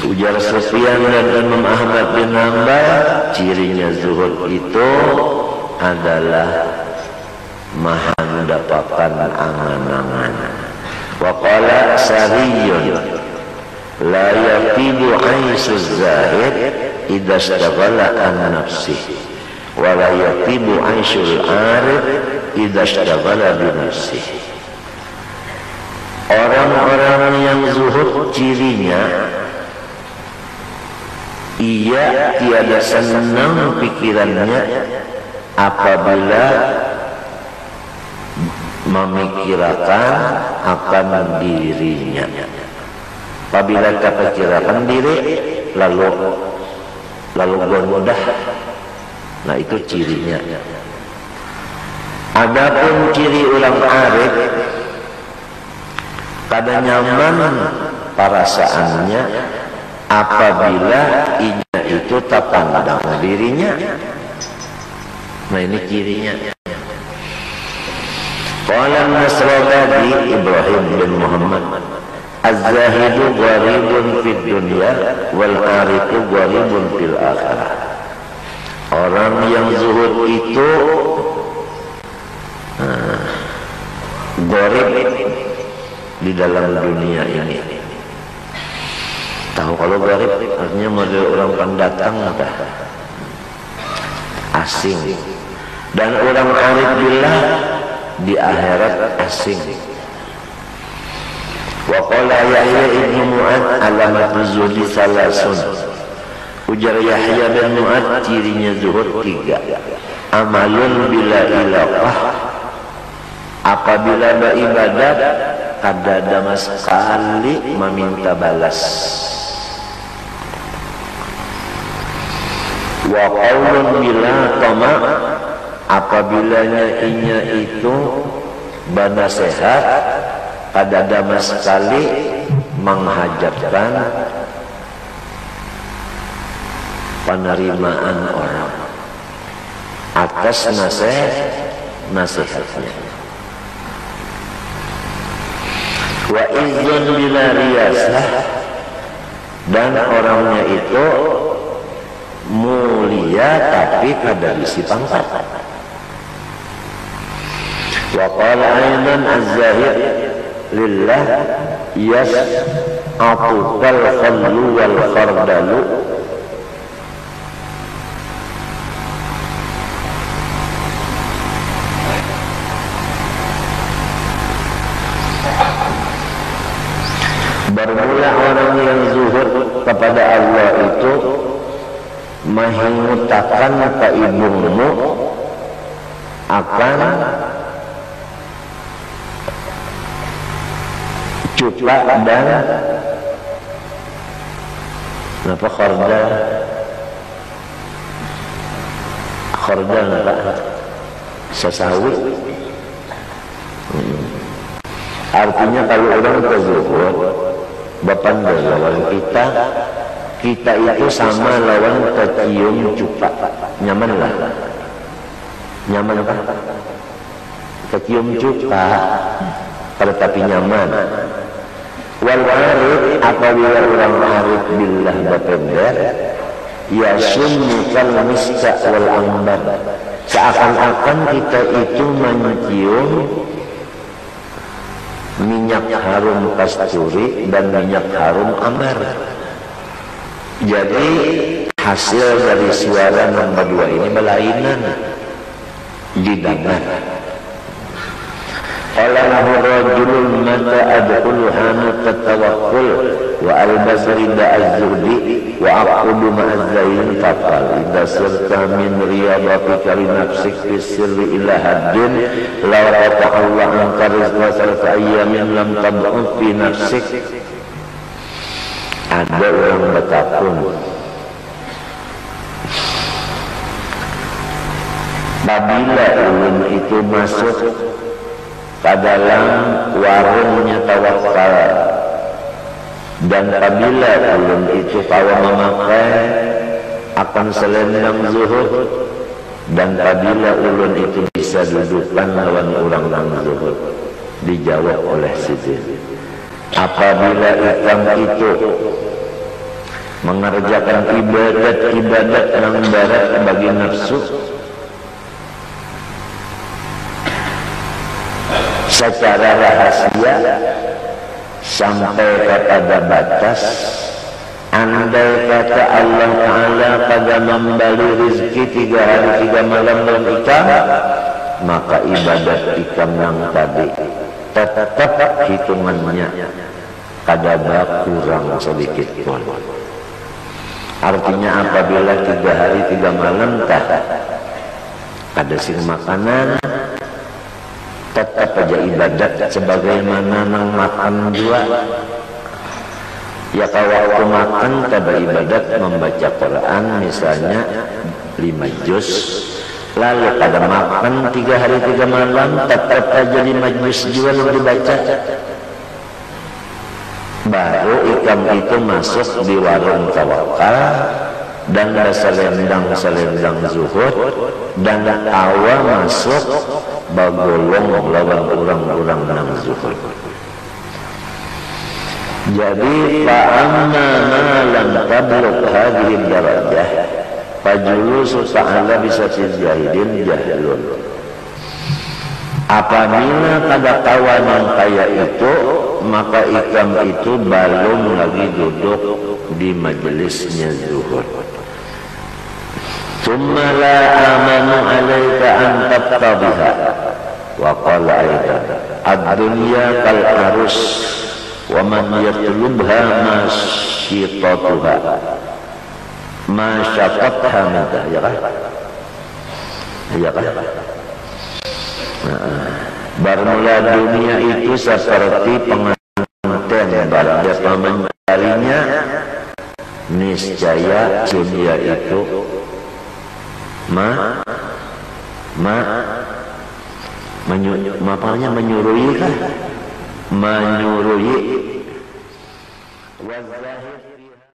Ujar Sufyan dan Imam Ahmad bin Hanbal, cirinya zuhud itu adalah maha mendapatkan angan-angan. Wa qala Sariyun la yaqibu aisuz zahid idza ishtaghala an nafsihi wa la yaqibu aisul arif idza ishtaghala bi nafsihi. Orang-orang yang zuhud cirinya ia tiada senang pikirannya apabila memikirkan akan dirinya. Apabila keperkirakan diri lalu gondah, nah itu cirinya. Adapun ciri orang arif, kada nyaman perasaannya apabila inya itu tak pandang dirinya. Nah ini cirinya. Qala Nasrani Ibrahim bin Muhammad, Az-zahidu gharibun fid dunya wal arifu gharibun fil akhirah. Orang yang zuhud itu gharib di dalam dunia ini. Tahu kalau gharib artinya model orang pendatang dah, asing. Dan orang arif billah di akhirat asing. Wa qala Yahya ibn Mu'ad alamatul zuhdi salasun. Ujar Yahya bin Mu'ad cirinya zuhud 3. Amalun bila ilaqah, apabila beribadat kada ada sekali meminta balas. Wa qaulun bila tama, apabilanya inya itu bernasihat kada ada sekali menghajatkan penerimaan orang atas nasihatnya. Wa izzun bila riyasah, dan orangnya itu mulia tapi kada isi pangkat. Wa qala aidan az-zahid lillah yas'atukal khallu wal khardalu. Bermula orang yang zuhud kepada Allah itu menghutangkan ke ibumu akan cupa dan apa khordal apa sesawi. Artinya kalau orang terzuhud berpandang lawan kita itu sama lawan kecium cupa. Nyaman lah, nyaman apa? Kecium cupa tetapi nyaman. Wal arif, apabila orang arif billah berpendek, ya sunnukal miska wal ambar, seakan-akan kita itu mencium minyak harum kasturi dan minyak harum ambar. Jadi hasil dari suara nombor 2 ini berlainan didengar. Qalahu rajulun mata adkhulu hanut tawakkul wa al-basri da'az-zuhdi wa aqudu ma'az-zain faqal idza sirta min riyadatika li nafsik fi sirri ila haddin law Allah anka rizqa salasa ayyamin lam tab'ud fi nafsik. Ada orang bertakun apabila ulun itu masuk ke dalam warungnya tawakal, dan apabila ulun itu kawa memakai akan selendang zuhud, dan apabila ulun itu bisa dudukkan lawan orang yang zuhud. Dijawab oleh Sidin, apabila ikam itu mengerjakan ibadat yang barat bagi nafsu secara rahasia sampai kepada batas, andai kata Allah Ta'ala pada memberi rezeki 3 hari 3 malam dan ikam, maka ibadat ikam yang tadi tetap hitungannya kada kurang sedikit pun. Artinya apabila 3 hari 3 malam tak ada sing makanan, tetap aja ibadat sebagaimana nang makan jua. Ya kalau waktu makan pada ibadat membaca Quran misalnya 5 juz, lalu pada makan 3 hari 3 malam tetap aja 5 juz juga yang dibaca, baru ikam itu masuk di warung tawakal dan selendang zuhud dan awal masuk bagolong lawan orang-orang nang zuhud. Jadi fa'amma ma lam tablugh hadhihi darajah fajulusu ta'ala bisa jahilin jahilun. Apabila pada kawan yang kaya itu, maka ikam itu belum lagi duduk di majelisnya zuhud. Thumma la amanu alaika an tabtabiha wa qala aidan ad-dunya kal arus wa man yatlubha masyitatuha masyatatha minta, ya kan? Ya kan? Bermula dunia itu seperti pengantin, barang siapa mencarinya niscaya dunia itu menyuruhi